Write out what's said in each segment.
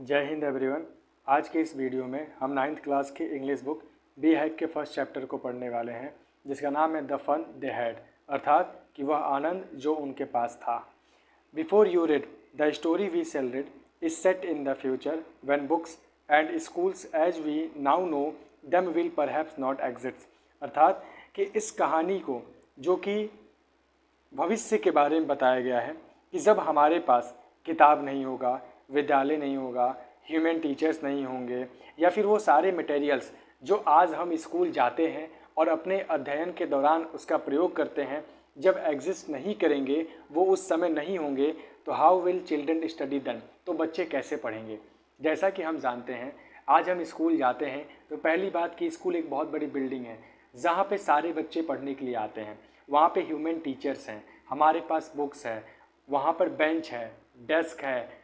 जय हिंद एवरीवन। आज के इस वीडियो में हम 9th क्लास की इंग्लिश बुक बी हैक के फर्स्ट चैप्टर को पढ़ने वाले हैं, जिसका नाम है द फन दे हैड, अर्थात कि वह आनंद जो उनके पास था। Before you read the story we shall read is set in the future when books and schools as we now know them will perhaps not exist, अर्थात कि इस कहानी को जो कि भविष्य के बारे में बताया गया है कि जब हमारे पास किताब नहीं होगा, विद्यालय नहीं होगा, ह्यूमन टीचर्स नहीं होंगे, या फिर वो सारे मटेरियल्स जो आज हम स्कूल जाते हैं और अपने अध्ययन के दौरान उसका प्रयोग करते हैं, जब एग्जिस्ट नहीं करेंगे, वो उस समय नहीं होंगे, तो how will children study then, तो बच्चे कैसे पढ़ेंगे। जैसा कि हम जानते हैं, आज हम स्कूल जाते हैं तो पहली बात कि स्कूल एक बहुत बड़ी बिल्डिंग है जहाँ पे सारे बच्चे पढ़ने के लिए आते हैं। वहाँ पे ह्यूमन टीचर्स हैं, हमारे पास बुक्स है, वहाँ पर बेंच है, डेस्क है,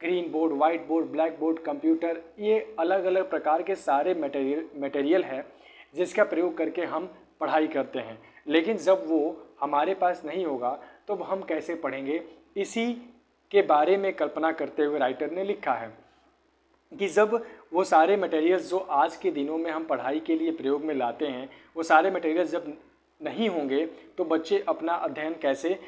green board, white board, black board, computer, ये अलग अलग प्रकार के सारे मटेरियल है जिसका प्रयोग करके हम पढ़ाई करते हैं। लेकिन जब वो हमारे पास नहीं होगा तो हम कैसे पढ़ेंगे, इसी के बारे में कल्पना करते हुए राइटर ने लिखा है कि जब वो सारे मटेरियल्स जो आज के दिनों में हम पढ़ाई के लिए प्रयोग में लाते हैं, वो सारे मटेरियल्स जब नहीं होंगे तो बच्चे अपना अध्ययन कैसे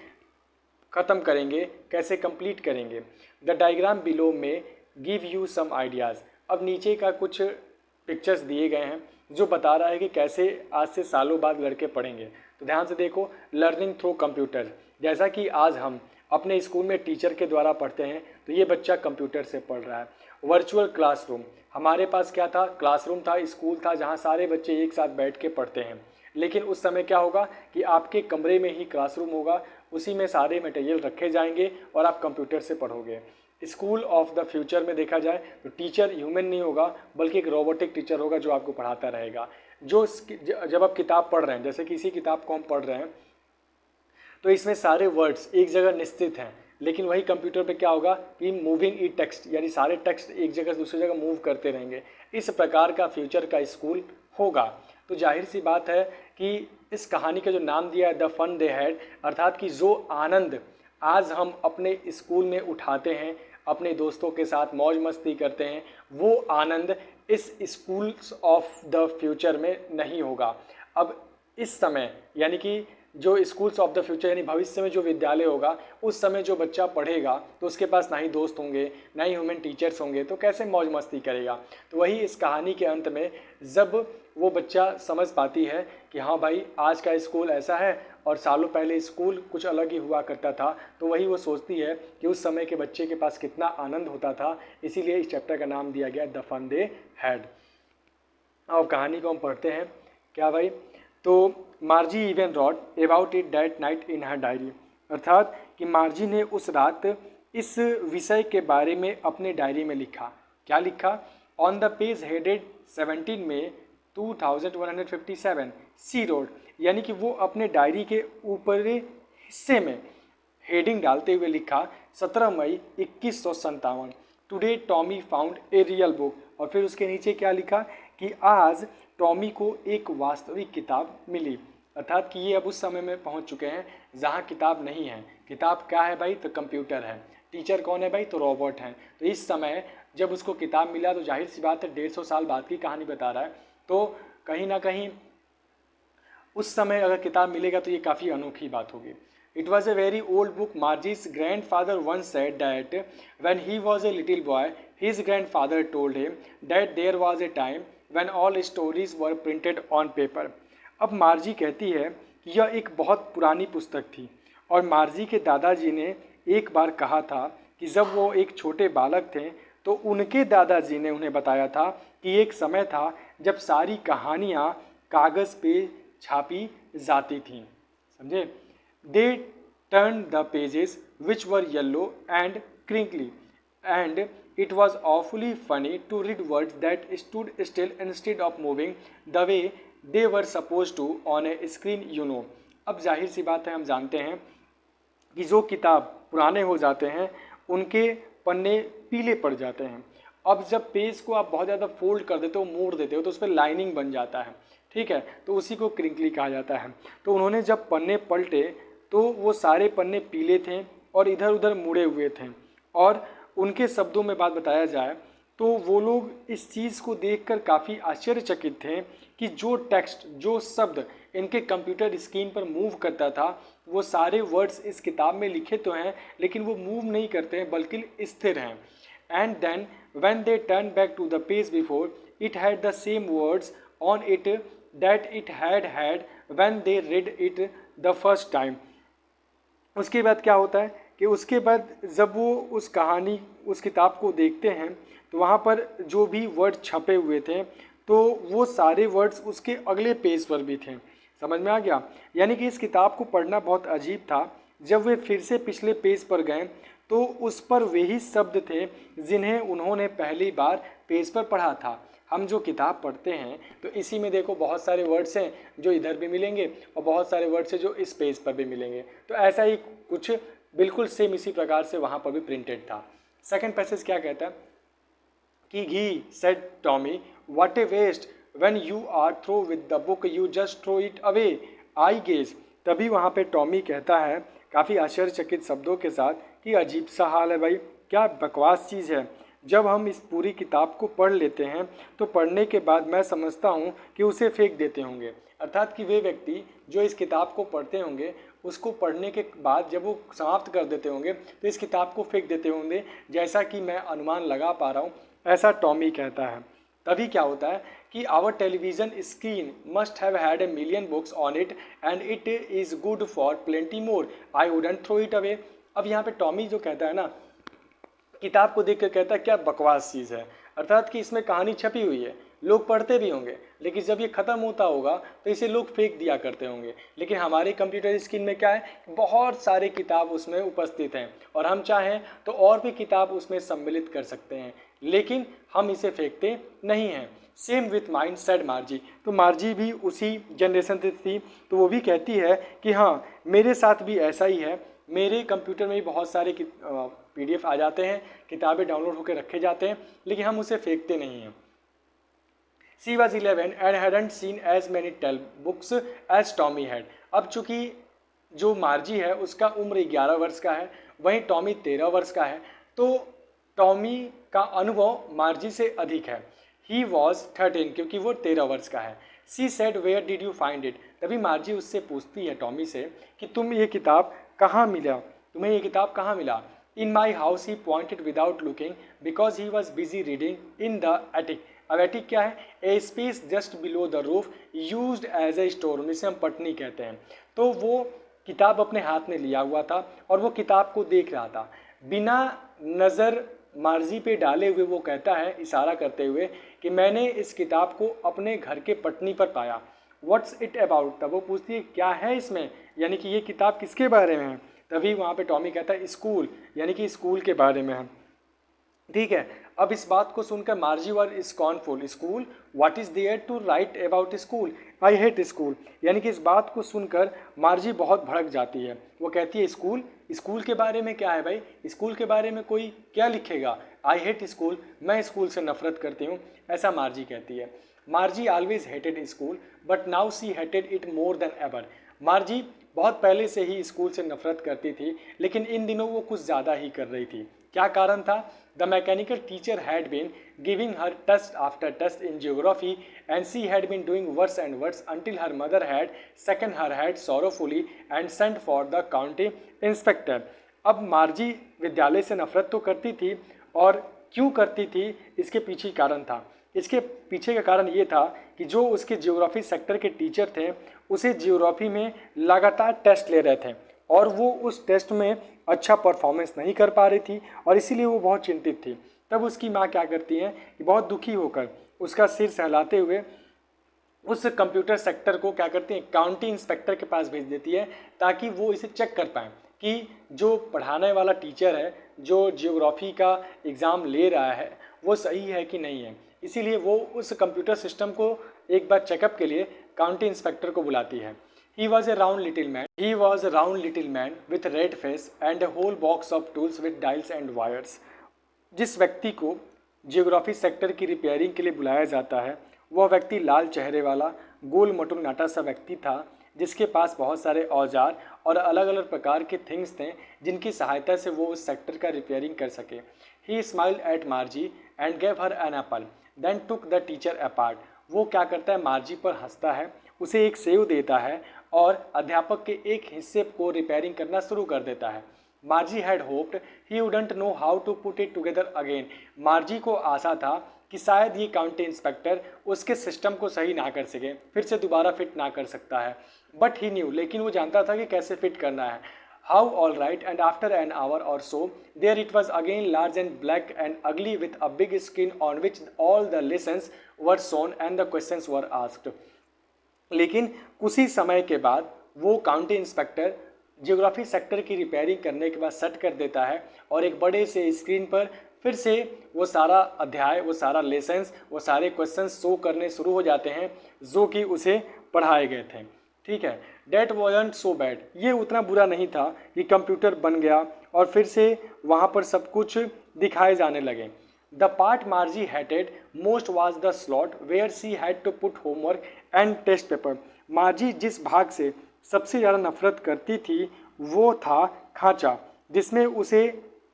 ख़त्म करेंगे, कैसे कंप्लीट करेंगे। द डायग्राम बिलो में गिव यू सम आइडियाज़। अब नीचे का कुछ पिक्चर्स दिए गए हैं जो बता रहा है कि कैसे आज से सालों बाद लड़के पढ़ेंगे। तो ध्यान से देखो, लर्निंग थ्रू कंप्यूटर, जैसा कि आज हम अपने स्कूल में टीचर के द्वारा पढ़ते हैं तो ये बच्चा कंप्यूटर से पढ़ रहा है। वर्चुअल क्लासरूम, हमारे पास क्या था, क्लासरूम था, स्कूल था जहाँ सारे बच्चे एक साथ बैठ के पढ़ते हैं। लेकिन उस समय क्या होगा कि आपके कमरे में ही क्लासरूम होगा, उसी में सारे मटेरियल रखे जाएंगे और आप कंप्यूटर से पढ़ोगे। स्कूल ऑफ द फ्यूचर में देखा जाए तो टीचर ह्यूमन नहीं होगा बल्कि एक रोबोटिक टीचर होगा जो आपको पढ़ाता रहेगा। जब आप किताब पढ़ रहे हैं, जैसे किसी किताब को हम पढ़ रहे हैं तो इसमें सारे वर्ड्स एक जगह निश्चित हैं, लेकिन वही कंप्यूटर पे क्या होगा कि मूविंग ई टेक्स्ट, यानी सारे टेक्स्ट एक जगह से दूसरी जगह मूव करते रहेंगे। इस प्रकार का फ्यूचर का स्कूल होगा। तो जाहिर सी बात है कि इस कहानी का जो नाम दिया है द फन दे हैड, अर्थात कि जो आनंद आज हम अपने स्कूल में उठाते हैं, अपने दोस्तों के साथ मौज मस्ती करते हैं, वो आनंद इस स्कूल्स ऑफ द फ्यूचर में नहीं होगा। अब इस समय यानी कि जो स्कूल्स ऑफ द फ्यूचर यानी भविष्य में जो विद्यालय होगा, उस समय जो बच्चा पढ़ेगा तो उसके पास ना ही दोस्त होंगे, ना ही ह्यूमन टीचर्स होंगे, तो कैसे मौज मस्ती करेगा। तो वही इस कहानी के अंत में जब वो बच्चा समझ पाती है कि हाँ भाई, आज का स्कूल ऐसा है और सालों पहले स्कूल कुछ अलग ही हुआ करता था, तो वही वो सोचती है कि उस समय के बच्चे के पास कितना आनंद होता था। इसीलिए इस चैप्टर का नाम दिया गया द फन दे हैड। अब कहानी को हम पढ़ते हैं। क्या भाई, तो Margie even wrote about it that night in her diary, अर्थात कि मार्जी ने उस रात इस विषय के बारे में अपने डायरी में लिखा। क्या लिखा? ऑन द पेज हेडेड 17 में 2157 सी रोड, यानी कि वो अपने डायरी के ऊपरी हिस्से में हेडिंग डालते हुए लिखा 17 मई 2157, today Tommy found a real book. और फिर उसके नीचे क्या लिखा कि आज टॉमी को एक वास्तविक किताब मिली, अर्थात कि ये अब उस समय में पहुंच चुके हैं जहां किताब नहीं है। किताब क्या है भाई? तो कंप्यूटर है। टीचर कौन है भाई? तो रोबोट हैं। तो इस समय जब उसको किताब मिला तो जाहिर सी बात है 150 साल बाद की कहानी बता रहा है, तो कहीं ना कहीं उस समय अगर किताब मिलेगा तो ये काफ़ी अनोखी बात होगी। It was a very old book. Margie's grandfather once said that when he was a little boy, his grandfather told him that there was a time when all stories were printed on paper. अब मार्जी कहती है कि यह एक बहुत पुरानी पुस्तक थी और मार्जी के दादाजी ने एक बार कहा था कि जब वो एक छोटे बालक थे तो उनके दादाजी ने उन्हें बताया था कि एक समय था जब सारी कहानियाँ कागज़ पे छापी जाती थीं। समझे? They turned the pages which were yellow and crinkly, and it was awfully funny to read words that stood still instead of moving the way they were supposed to on a screen, you know. अब जाहिर सी बात है, हम जानते हैं कि जो किताब पुराने हो जाते हैं उनके पन्ने पीले पड़ जाते हैं। अब जब पेज को आप बहुत ज़्यादा फोल्ड कर देते हो, मोड़ देते हो, तो उस पर लाइनिंग बन जाता है, ठीक है, तो उसी को क्रिंकली कहा जाता है। तो उन्होंने जब पन्ने पलटे तो वो सारे पन्ने पीले थे और इधर उधर मुड़े हुए थे। और उनके शब्दों में बात बताया जाए तो वो लोग इस चीज़ को देखकर काफ़ी आश्चर्यचकित थे कि जो टेक्स्ट, जो शब्द इनके कंप्यूटर स्क्रीन पर मूव करता था, वो सारे वर्ड्स इस किताब में लिखे तो हैं लेकिन वो मूव नहीं करते हैं बल्कि स्थिर हैं। And then when they turn back to the page before, it had the same words on it that it had had when they read it the first time. उसके बाद क्या होता है कि उसके बाद जब वो उस कहानी, उस किताब को देखते हैं तो वहाँ पर जो भी वर्ड छपे हुए थे तो वो सारे वर्ड्स उसके अगले पेज पर भी थे। समझ में आ गया? यानी कि इस किताब को पढ़ना बहुत अजीब था। जब वे फिर से पिछले पेज पर गए तो उस पर वही शब्द थे जिन्हें उन्होंने पहली बार पेज पर पढ़ा था। हम जो किताब पढ़ते हैं तो इसी में देखो बहुत सारे वर्ड्स हैं जो इधर भी मिलेंगे और बहुत सारे वर्ड्स हैं जो इस पेज पर भी मिलेंगे। तो ऐसा ही कुछ बिल्कुल सेम इसी प्रकार से वहाँ पर भी प्रिंटेड था। सेकंड पैसेज क्या कहता है कि he said Tommy, what a waste, when you are through with the book you just throw it away, I guess. तभी वहाँ पे टॉमी कहता है काफ़ी आश्चर्यचकित शब्दों के साथ कि अजीब सा हाल है भाई, क्या बकवास चीज़ है। जब हम इस पूरी किताब को पढ़ लेते हैं तो पढ़ने के बाद मैं समझता हूँ कि उसे फेंक देते होंगे। अर्थात कि वे व्यक्ति जो इस किताब को पढ़ते होंगे उसको पढ़ने के बाद जब वो समाप्त कर देते होंगे तो इस किताब को फेंक देते होंगे, जैसा कि मैं अनुमान लगा पा रहा हूँ, ऐसा टॉमी कहता है। तभी क्या होता है कि our television screen must have had a million books on it and it is good for plenty more, I wouldn't throw it away. अब यहाँ पे टॉमी जो कहता है ना, किताब को देख कर कहता है क्या बकवास चीज़ है। अर्थात कि इसमें कहानी छपी हुई है, लोग पढ़ते भी होंगे, लेकिन जब ये ख़त्म होता होगा तो इसे लोग फेंक दिया करते होंगे। लेकिन हमारे कंप्यूटर स्क्रीन में क्या है, बहुत सारे किताब उसमें उपस्थित हैं और हम चाहें तो और भी किताब उसमें सम्मिलित कर सकते हैं, लेकिन हम इसे फेंकते नहीं हैं। Same with mind said मार्जी। तो मार्जी भी उसी जनरेशन से थी, तो वो भी कहती है कि हाँ मेरे साथ भी ऐसा ही है। मेरे कंप्यूटर में भी बहुत सारे PDF आ जाते हैं, किताबें डाउनलोड होकर रखे जाते हैं, लेकिन हम उसे फेंकते नहीं हैं। She was 11 and hadn't seen as many tell books as Tommy had। अब चूंकि जो मार्जी है उसका उम्र 11 वर्ष का है, वहीं टॉमी 13 वर्ष का है, तो टॉमी का अनुभव मार्जी से अधिक है। He was 13 क्योंकि वो 13 वर्ष का है। She said where did you find it। तभी मार्जी उससे पूछती है टॉमी से कि तुम्हें ये किताब कहाँ मिला। In my house he pointed without looking because he was busy reading in the attic। अब एटिक क्या है, a space just below the roof used as a store room, जिसे हम पटनी कहते हैं। तो वो किताब अपने हाथ में लिया हुआ था और वो किताब को देख रहा था बिना नज़र मार्जी पे डाले हुए। वो कहता है इशारा करते हुए कि मैंने इस किताब को अपने घर के पटनी पर पाया। What's it about. तब वो पूछती है क्या है इसमें, यानी कि ये किताब किसके बारे में है। तभी वहाँ पे टॉमी कहता है स्कूल, यानी कि स्कूल के बारे में है। ठीक है, अब इस बात को सुनकर Margie was scornful. School, what is there to write about school, I hate school. यानी कि इस बात को सुनकर मार्जी बहुत भड़क जाती है। वो कहती है स्कूल के बारे में क्या है भाई, स्कूल के बारे में कोई क्या लिखेगा। आई हेट स्कूल, मैं स्कूल से नफरत करती हूँ, ऐसा मार्जी कहती है। मार्जी always hated school but now see hated it more than ever. मार्जी बहुत पहले से ही स्कूल से नफरत करती थी, लेकिन इन दिनों वो कुछ ज़्यादा ही कर रही थी। क्या कारण था? The mechanical teacher had been giving her test after test in geography and she had been doing worse and worse until her mother had second her head sorrowfully and sent for the county inspector. अब Margie विद्यालय से नफरत तो करती थी, और क्यों करती थी इसके पीछे कारण था। इसके पीछे का कारण ये था कि जो उसके जियोग्राफी सेक्टर के टीचर थे उसे जियोग्राफी में लगातार टेस्ट ले रहे थे और वो उस टेस्ट में अच्छा परफॉर्मेंस नहीं कर पा रही थी और इसीलिए वो बहुत चिंतित थी। तब उसकी माँ क्या करती है कि बहुत दुखी होकर उसका सिर सहलाते हुए उस कंप्यूटर सेक्टर को क्या करती है, काउंटी इंस्पेक्टर के पास भेज देती है ताकि वो इसे चेक कर पाएँ कि जो पढ़ाने वाला टीचर है, जो जियोग्राफी का एग्ज़ाम ले रहा है, वो सही है कि नहीं है। इसीलिए वो उस कंप्यूटर सिस्टम को एक बार चेकअप के लिए काउंटी इंस्पेक्टर को बुलाती है। He was a round little man with red face and a whole box of tools with dials and wires। जिस व्यक्ति को जियोग्राफी सेक्टर की रिपेयरिंग के लिए बुलाया जाता है वह व्यक्ति लाल चेहरे वाला गोल मटोल नाटा सा व्यक्ति था, जिसके पास बहुत सारे औजार और अलग अलग प्रकार के थिंग्स थे जिनकी सहायता से वो उस सेक्टर का रिपेयरिंग कर सके। He smiled at Margie and gave her an apple then took the teacher apart. वो क्या करता है, मार्जी पर हंसता है, उसे एक सेव देता है और अध्यापक के एक हिस्से को रिपेयरिंग करना शुरू कर देता है। Margie had hoped he wouldn't know how to put it together again. Margie को आशा था कि शायद ये काउंटी इंस्पेक्टर उसके सिस्टम को सही ना कर सके, फिर से दोबारा फिट ना कर सकता है। बट ही न्यू, लेकिन वो जानता था कि कैसे फिट करना है। How all right, and after an hour or so there it was again large and black and ugly with a big screen on which all the lessons were shown and the questions were asked. लेकिन कुछ ही समय के बाद वो county inspector geography sector की repairing करने के बाद सेट कर देता है और एक बड़े से स्क्रीन पर फिर से वो सारा अध्याय, वो सारा लेसन्स, वो सारे क्वेश्चंस शो करने शुरू हो जाते हैं जो कि उसे पढ़ाए गए थे। ठीक है, डेट वॉजंट सो बैड, ये उतना बुरा नहीं था कि कंप्यूटर बन गया और फिर से वहाँ पर सब कुछ दिखाए जाने लगे। The part Margie hated most was the slot where she had to put homework and test paper. Margie जिस भाग से सबसे ज़्यादा नफरत करती थी वो था खांचा, जिसमें उसे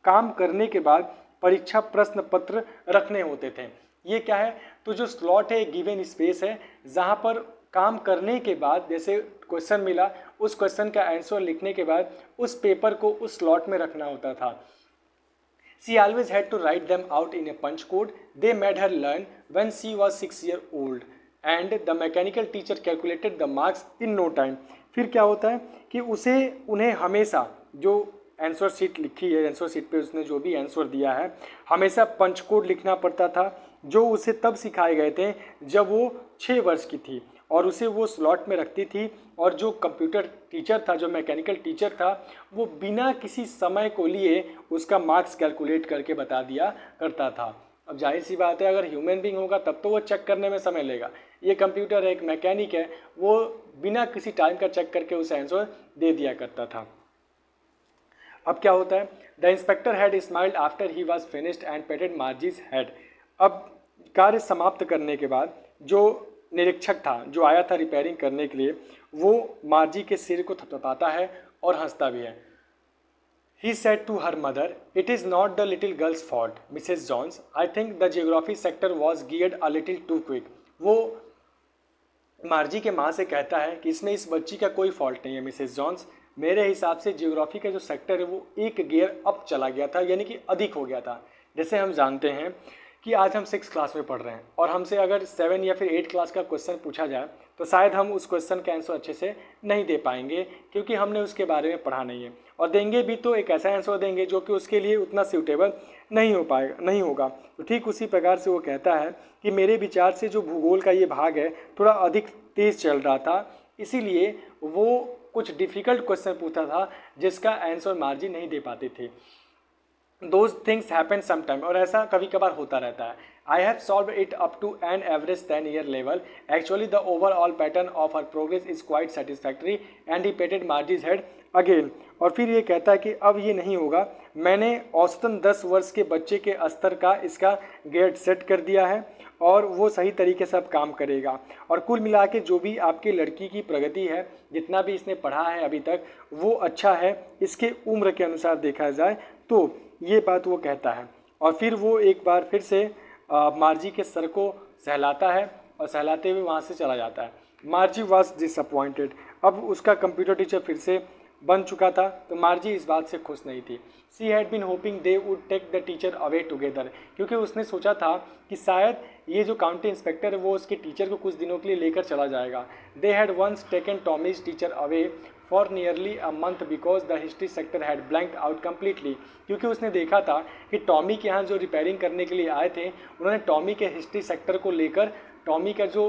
काम करने के बाद परीक्षा प्रश्न पत्र रखने होते थे। ये क्या है, तो जो स्लॉट है गिवन स्पेस है जहाँ पर काम करने के बाद जैसे क्वेश्चन मिला उस क्वेश्चन का आंसर लिखने के बाद उस पेपर को उस स्लॉट में रखना होता था। She always had to write them out in a punch code they made her learn when she was 6 years old and the mechanical teacher calculated the marks in no time। फिर क्या होता है कि उन्हें हमेशा जो आंसर शीट लिखी है, आंसर शीट पे उसने जो भी आंसर दिया है हमेशा पंच कोड लिखना पड़ता था, जो उसे तब सिखाए गए थे जब वो 6 वर्ष की थी और उसे वो स्लॉट में रखती थी। और जो कंप्यूटर टीचर था, जो मैकेनिकल टीचर था, वो बिना किसी समय को लिए उसका मार्क्स कैलकुलेट करके बता दिया करता था। अब जाहिर सी बात है अगर ह्यूमन बीइंग होगा तब तो वो चेक करने में समय लेगा, ये कंप्यूटर है, एक मैकेनिक है, वो बिना किसी टाइम का चेक करके उसे आंसर दे दिया करता था। अब क्या होता है, the inspector had smiled after he was finished and patted Margie's head. अब कार्य समाप्त करने के बाद जो निरीक्षक था, जो आया था रिपेयरिंग करने के लिए, वो मार्जी के सिर को थपथपाता है और हंसता भी है। He said to her mother, "It is not the little girl's fault, Mrs. Jones. I think the geography sector was geared a little too quick." वो मार्जी के माँ से कहता है कि इसमें इस बच्ची का कोई फॉल्ट नहीं है मिसेस जॉन्स, मेरे हिसाब से जियोग्राफी का जो सेक्टर है वो एक गियर अप चला गया था, यानी कि अधिक हो गया था। जैसे हम जानते हैं कि आज हम 6 क्लास में पढ़ रहे हैं और हमसे अगर 7 या फिर 8 क्लास का क्वेश्चन पूछा जाए तो शायद हम उस क्वेश्चन का आंसर अच्छे से नहीं दे पाएंगे, क्योंकि हमने उसके बारे में पढ़ा नहीं है, और देंगे भी तो एक ऐसा आंसर देंगे जो कि उसके लिए उतना सूटेबल नहीं होगा। तो ठीक उसी प्रकार से वो कहता है कि मेरे विचार से जो भूगोल का ये भाग है थोड़ा अधिक तेज़ चल रहा था, इसीलिए वो कुछ डिफ़िकल्ट क्वेश्चन पूछता था जिसका आंसर मार्जी नहीं दे पाते थे। Those things happen sometime, और ऐसा कभी कभार होता रहता है। I have solved it up to an average 10-year level. Actually, the overall pattern of her progress is quite satisfactory. And he patted Margie's head again. और फिर ये कहता है कि अब ये नहीं होगा, मैंने औसतन 10 वर्ष के बच्चे के स्तर का इसका ग्रेड सेट कर दिया है और वो सही तरीके से अब काम करेगा। और कुल मिला के जो भी आपकी लड़की की प्रगति है, जितना भी इसने पढ़ा है अभी तक, वो अच्छा है इसके उम्र के अनुसार देखा जाए तो, ये बात वो कहता है। और फिर वो एक बार फिर से मार्जी के सर को सहलाता है और सहलाते हुए वहाँ से चला जाता है। मार्जी वॉज डिसअपॉइंटेड। अब उसका कंप्यूटर टीचर फिर से बन चुका था, तो मार्जी इस बात से खुश नहीं थी। She had been hoping they would take the teacher away together, क्योंकि उसने सोचा था कि शायद ये जो काउंटी इंस्पेक्टर है वो उसके टीचर को कुछ दिनों के लिए लेकर चला जाएगा। They had once taken Tommy's teacher away for nearly a month because the history sector had blanked out completely, क्योंकि उसने देखा था कि टॉमी के यहाँ जो रिपेयरिंग करने के लिए आए थे उन्होंने टॉमी के हिस्ट्री सेक्टर को लेकर, टॉमी का जो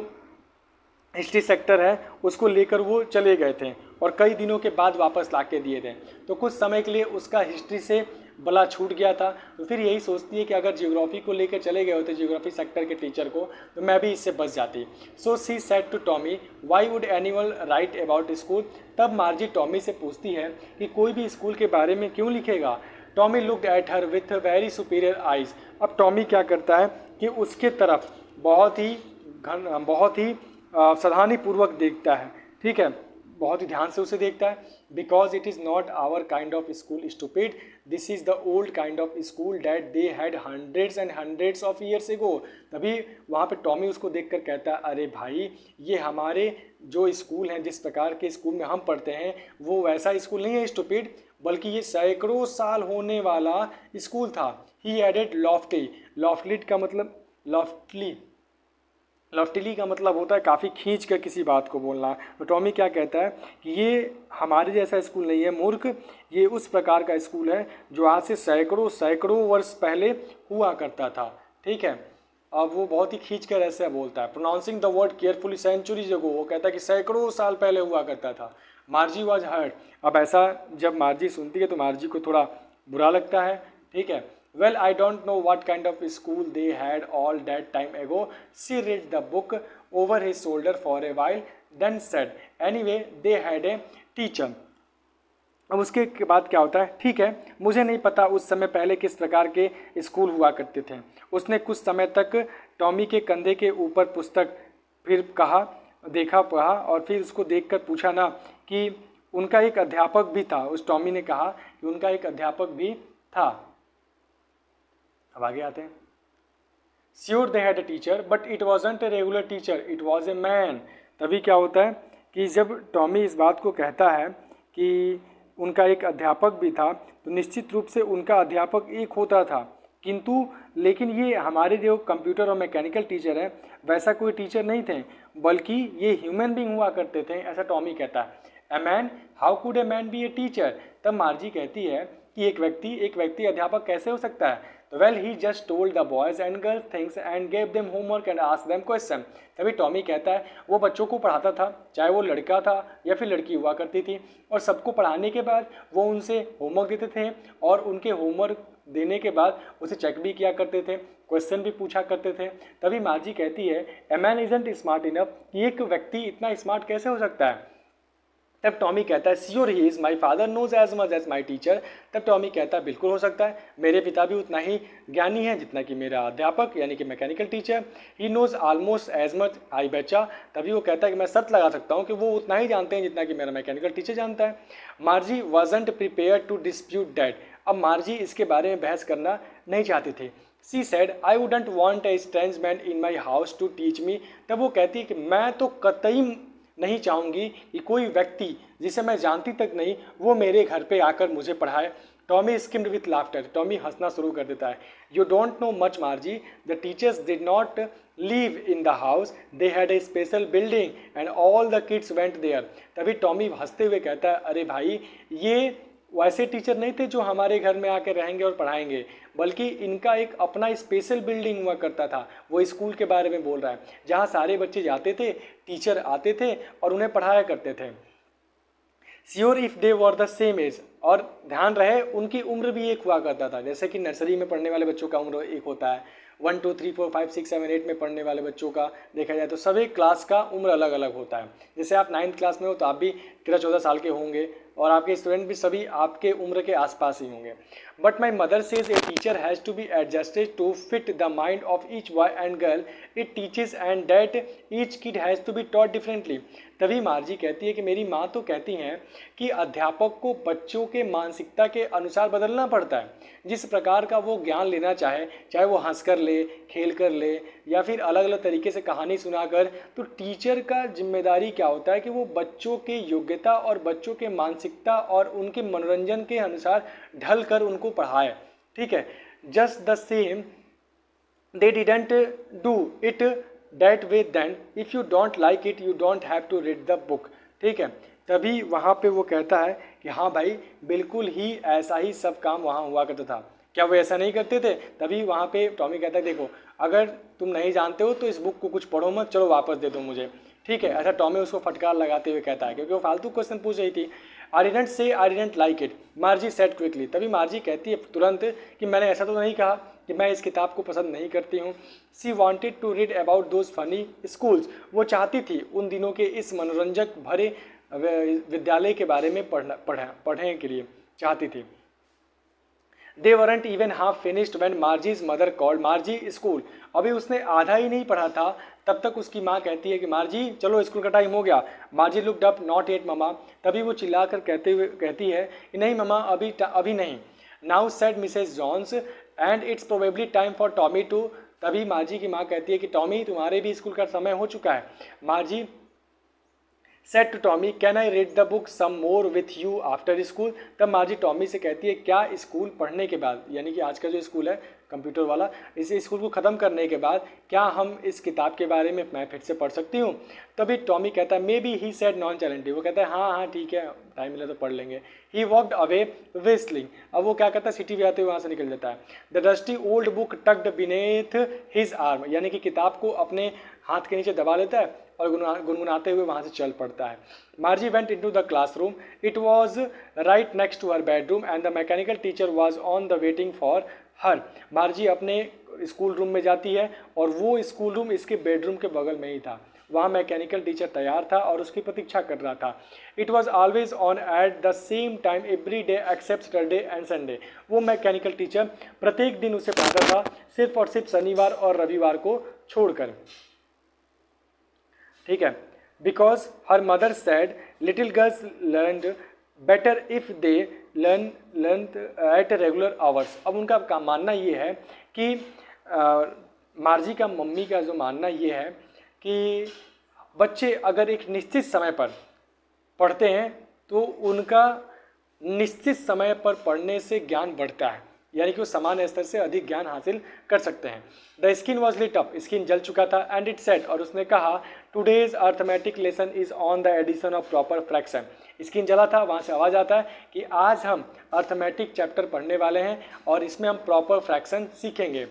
हिस्ट्री सेक्टर है उसको लेकर वो चले गए थे और कई दिनों के बाद वापस ला के दिए थे। तो कुछ समय के लिए उसका हिस्ट्री से बला छूट गया था, तो फिर यही सोचती है कि अगर जियोग्राफी को लेकर चले गए होते जियोग्राफी सेक्टर के टीचर को, तो मैं भी इससे बच जाती। So she said to Tommy, why would anyone write about school. तब मार्जी टॉमी से पूछती है कि कोई भी स्कूल के बारे में क्यों लिखेगा। Tommy looked at her with very superior eyes. अब टॉमी क्या करता है कि उसके तरफ बहुत ही सावधानीपूर्वक देखता है, ठीक है, बहुत ही ध्यान से उसे देखता है। Because it is not our kind of school stupid, this is the old kind of school that they had hundreds and hundreds of years ago. तभी वहाँ पे टॉमी उसको देखकर कहता है, अरे भाई ये हमारे जो स्कूल हैं, जिस प्रकार के स्कूल में हम पढ़ते हैं वो वैसा स्कूल नहीं है स्टूपिड, बल्कि ये सैकड़ों साल होने वाला स्कूल था। ही एडेड लॉफ्टली, लॉफ्टली का मतलब लॉफ्टली का मतलब होता है काफ़ी खींच कर किसी बात को बोलना। तो टॉमी क्या कहता है कि ये हमारे जैसा स्कूल नहीं है मूर्ख, ये उस प्रकार का स्कूल है जो आज से सैकड़ों वर्ष पहले हुआ करता था। ठीक है, अब वो बहुत ही खींच कर ऐसे बोलता है, pronouncing the word carefully centuries ago, वो कहता है कि सैकड़ों साल पहले हुआ करता था। मार्जी वॉज हर्ट, अब ऐसा जब मार्जी सुनती है तो मार्जी को थोड़ा बुरा लगता है। ठीक है, well I don't know what kind of school they had all that time ago, she read the book over his shoulder for a while then said anyway they had a teacher। अब उसके बाद क्या होता है, ठीक है मुझे नहीं पता उस समय पहले किस प्रकार के स्कूल हुआ करते थे। उसने कुछ समय तक टॉमी के कंधे के ऊपर पुस्तक फिर कहा देखा पढ़ा और फिर उसको देखकर पूछा ना कि उनका एक अध्यापक भी था। उस टॉमी ने कहा कि उनका एक अध्यापक भी था। अब आगे आते हैं, sure they had a teacher but it wasn't a regular teacher it was a man. तभी क्या होता है कि जब टॉमी इस बात को कहता है कि उनका एक अध्यापक भी था तो निश्चित रूप से उनका अध्यापक एक होता था, किंतु लेकिन ये हमारे जो कंप्यूटर और मैकेनिकल टीचर हैं वैसा कोई टीचर नहीं थे, बल्कि ये ह्यूमन बीइंग हुआ करते थे, ऐसा टॉमी कहता है। A man, how could a man B a teacher. तब मार्जी कहती है कि एक व्यक्ति अध्यापक कैसे हो सकता है। तो well he just told the boys and girls things and gave them homework and asked them question. तभी टॉमी कहता है वो बच्चों को पढ़ाता था, चाहे वो लड़का था या फिर लड़की हुआ करती थी, और सबको पढ़ाने के बाद वो उनसे होमवर्क देते थे और उनके होमवर्क देने के बाद उसे चेक भी किया करते थे, क्वेश्चन भी पूछा करते थे। तभी मार्जी कहती है a man isn't smart enough, कि एक व्यक्ति इतना स्मार्ट कैसे हो सकता है। तब टॉमी कहता है sure he is, my father knows as much as my teacher. तब टॉमी कहता है बिल्कुल हो सकता है, मेरे पिता भी उतना ही ज्ञानी है जितना कि मेरा अध्यापक यानी कि mechanical teacher. He knows almost as much as बेचा। तभी वो कहता है कि मैं सच लगा सकता हूँ कि वो उतना ही जानते हैं जितना कि मेरा मैकेनिकल टीचर जानता है। Margie wasn't prepared to dispute that. अब मार्जी इसके बारे में बहस करना नहीं चाहती थी। She said I wouldn't want a strange man in my house to teach me. तब वो कहती है कि मैं तो कतई नहीं चाहूँगी कि कोई व्यक्ति जिसे मैं जानती तक नहीं वो मेरे घर पे आकर मुझे पढ़ाए। Tommy screamed with laughter, Tommy हंसना शुरू कर देता है। You don't know much Margie, the teachers did not live in the house, they had a special building and all the kids went there. तभी टॉमी हंसते हुए कहता है अरे भाई ये वैसे टीचर नहीं थे जो हमारे घर में आकर रहेंगे और पढ़ाएंगे, बल्कि इनका एक अपना स्पेशल बिल्डिंग हुआ करता था। वो स्कूल के बारे में बोल रहा है जहाँ सारे बच्चे जाते थे, टीचर आते थे और उन्हें पढ़ाया करते थे। Sure if they were the same age, और ध्यान रहे उनकी उम्र भी एक हुआ करता था। जैसे कि नर्सरी में पढ़ने वाले बच्चों का उम्र एक होता है, 1 2 3 4 5 6 7 8 में पढ़ने वाले बच्चों का देखा जाए तो सभी क्लास का उम्र अलग अलग होता है। जैसे आप 9th क्लास में हो तो आप भी 13-14 साल के होंगे और आपके स्टूडेंट भी सभी आपके उम्र के आसपास ही होंगे। But my mother says a teacher has to be adjusted to fit the mind of each boy and girl it teaches and that each kid has to be taught differently. तभी Margie कहती है कि मेरी माँ तो कहती हैं कि अध्यापक को बच्चों के मानसिकता के अनुसार बदलना पड़ता है। जिस प्रकार का वो ज्ञान लेना चाहे वो हंस कर ले, खेल कर ले या फिर अलग अलग तरीके से कहानी सुनाकर, तो टीचर का जिम्मेदारी क्या होता है कि वो बच्चों के योग्यता और बच्चों के मानसिकता और उनके मनोरंजन के अनुसार ढल कर उनको पढ़ाए। ठीक है, just the same they didn't do it that way then if you don't like it you don't have to read the book. ठीक है, तभी वहाँ पे वो कहता है कि हाँ भाई बिल्कुल ही ऐसा ही सब काम वहाँ हुआ करता था। क्या वो ऐसा नहीं करते थे? तभी वहाँ पे टॉमी कहता है देखो अगर तुम नहीं जानते हो तो इस बुक को कुछ पढ़ो मत, चलो वापस दे दो मुझे। ठीक है, ऐसा टॉमी उसको फटकार लगाते हुए कहता है क्योंकि वो फालतू क्वेश्चन पूछ रही थी। I didn't say I didn't like it, मार्जी said quickly. तभी मार्जी कहती है तुरंत कि मैंने ऐसा तो नहीं कहा कि मैं इस किताब को पसंद नहीं करती हूँ। She wanted to read about those funny schools, वो चाहती थी उन दिनों के इस मनोरंजक भरे विद्यालय के बारे में पढ़ने के लिए चाहती थी। They weren't even half finished when Margie's mother called Margie school. अभी उसने आधा ही नहीं पढ़ा था तब तक उसकी माँ कहती है कि मार्जी चलो स्कूल का टाइम हो गया। मार्जी looked up, not yet mama. तभी वो चिल्लाकर कहती है कि नहीं ममा, अभी नहीं। Now said Mrs Jones and it's probably time for Tommy too. तभी मार्जी की माँ कहती है कि टॉमी, तुम्हारे भी स्कूल का समय हो चुका है। Margie said to Tommy, can I read the book some more with you after school. तब मार्जी टॉमी से कहती है, क्या स्कूल पढ़ने के बाद, यानी कि आज का जो स्कूल है कंप्यूटर वाला, इस स्कूल को ख़त्म करने के बाद क्या हम इस किताब के बारे में मैं फिर से पढ़ सकती हूँ। तभी टॉमी कहता है, maybe he said nonchalantly. वो कहता है हाँ हाँ ठीक है, टाइम मिला तो पढ़ लेंगे। He walked away whistling. अब वो क्या करता है, सिटी बजाते हुए वहाँ से निकल जाता है। The dusty old book tucked beneath his arm, यानी कि किताब को अपने हाथ के नीचे दबा लेता है और गुनगुनाते हुए वहाँ से चल पड़ता है। Margie went into the classroom. It was right next to her bedroom and the mechanical teacher was on the waiting for her. मार्जी अपने स्कूल रूम में जाती है और वो स्कूल रूम इसके बेडरूम के बगल में ही था। वहाँ मैकेनिकल टीचर तैयार था और उसकी प्रतीक्षा कर रहा था। It was always on at the same time every day except Saturday and Sunday. वो मैकेनिकल टीचर प्रत्येक दिन उसे पढ़ाता था, सिर्फ और सिर्फ शनिवार और रविवार को छोड़कर। ठीक है, because her mother said little girls learned better if they learn at regular hours. अब उनका मानना ये है कि मार्जी का मम्मी का जो मानना ये है कि बच्चे अगर एक निश्चित समय पर पढ़ते हैं तो उनका निश्चित समय पर पढ़ने से ज्ञान बढ़ता है, यानी कि वो समान स्तर से अधिक ज्ञान हासिल कर सकते हैं। The screen was lit up, screen जल चुका था। एंड इट सेड, और उसने कहा, today's arithmetic lesson is on the addition of proper fraction. Screen जला था, वहाँ से आवाज़ आता है कि आज हम अर्थमेटिक चैप्टर पढ़ने वाले हैं और इसमें हम प्रॉपर फ्रैक्शन सीखेंगे।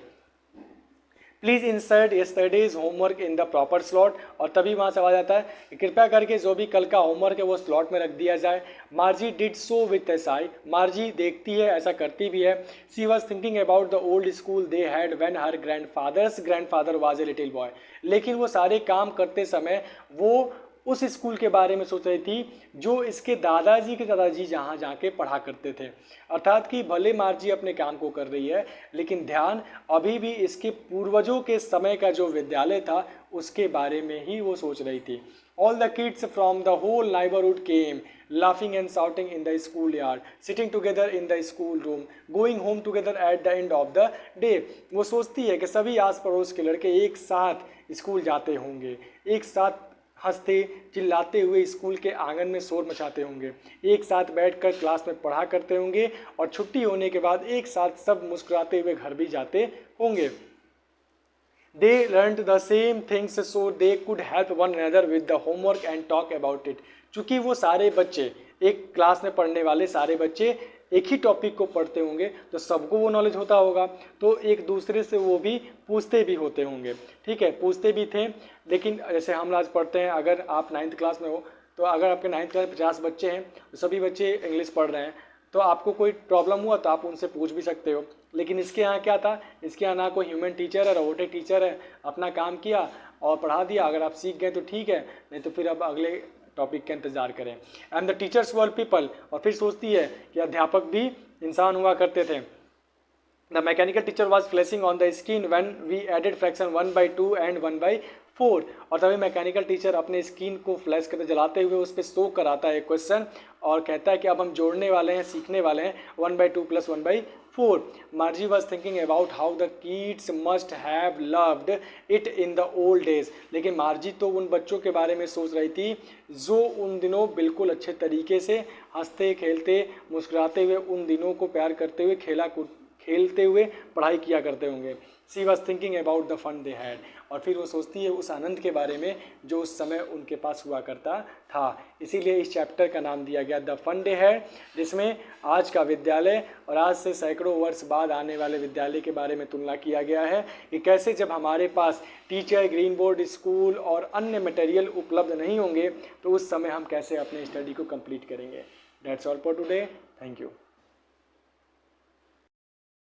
Please insert yesterday's homework in the proper slot. और तभी वहाँ से आवाज़ आता है कि कृपया करके जो भी कल का होमवर्क है वो स्लॉट में रख दिया जाए। Margie did so with a sigh. Margie देखती है, ऐसा करती भी है। She was thinking about the old school they had when her grandfather was a little boy. लेकिन वो सारे काम करते समय वो उस स्कूल के बारे में सोच रही थी जो इसके दादाजी के दादाजी जहाँ जाके पढ़ा करते थे। अर्थात कि भले मार्जी अपने काम को कर रही है लेकिन ध्यान अभी भी इसके पूर्वजों के समय का जो विद्यालय था उसके बारे में ही वो सोच रही थी। All the kids from the whole neighbourhood came laughing and shouting in the schoolyard, sitting together in the school room, going home together at the end of the day। वो सोचती है कि सभी आस पड़ोस के लड़के एक साथ स्कूल जाते होंगे, एक साथ हंसते चिल्लाते हुए स्कूल के आंगन में शोर मचाते होंगे, एक साथ बैठकर क्लास में पढ़ा करते होंगे और छुट्टी होने के बाद एक साथ सब मुस्कुराते हुए घर भी जाते होंगे। They learned the same things so they could help one another with the homework and talk about it। चूँकि वो सारे बच्चे एक क्लास में पढ़ने वाले सारे बच्चे एक ही टॉपिक को पढ़ते होंगे तो सबको वो नॉलेज होता होगा, तो एक दूसरे से वो भी पूछते भी होते होंगे। ठीक है, पूछते भी थे। लेकिन जैसे हम आज पढ़ते हैं, अगर आप 9th क्लास में हो तो अगर आपके 9th क्लास में 50 बच्चे हैं तो सभी बच्चे इंग्लिश पढ़ रहे हैं तो आपको कोई प्रॉब्लम हुआ तो आप उनसे पूछ भी सकते हो। लेकिन इसके यहाँ क्या था, इसके यहाँ ना कोई ह्यूमन टीचर है, रोबोटिक टीचर है, अपना काम किया और पढ़ा दिया। अगर आप सीख गए तो ठीक है, नहीं तो फिर अब अगले टॉपिक का इंतजार करें। And the teachers were people, और फिर सोचती है कि अध्यापक भी इंसान हुआ करते थे। The mechanical teacher was flashing on the screen when we added fraction 1/2 and 1/4। और तभी मैकेनिकल टीचर अपने स्क्रीन को फ्लैश करते जलाते हुए उस पर शो कराता है क्वेश्चन और कहता है कि अब हम जोड़ने वाले हैं, सीखने वाले हैं 1/2 + 1/4। मार्जी was thinking about how the kids must have loved it in the old days. लेकिन मार्जी तो उन बच्चों के बारे में सोच रही थी जो उन दिनों बिल्कुल अच्छे तरीके से हंसते खेलते मुस्कुराते हुए उन दिनों को प्यार करते हुए खेलते हुए पढ़ाई किया करते होंगे। She was thinking about the fun they had. और फिर वो सोचती है उस आनंद के बारे में जो उस समय उनके पास हुआ करता था। इसीलिए इस चैप्टर का नाम दिया गया द फन डे हैड, जिसमें आज का विद्यालय और आज से सैकड़ों वर्ष बाद आने वाले विद्यालय के बारे में तुलना किया गया है कि कैसे जब हमारे पास टीचर, ग्रीन बोर्ड, स्कूल और अन्य मटेरियल उपलब्ध नहीं होंगे तो उस समय हम कैसे अपने स्टडी को कंप्लीट करेंगे। That's all for today. Thank you.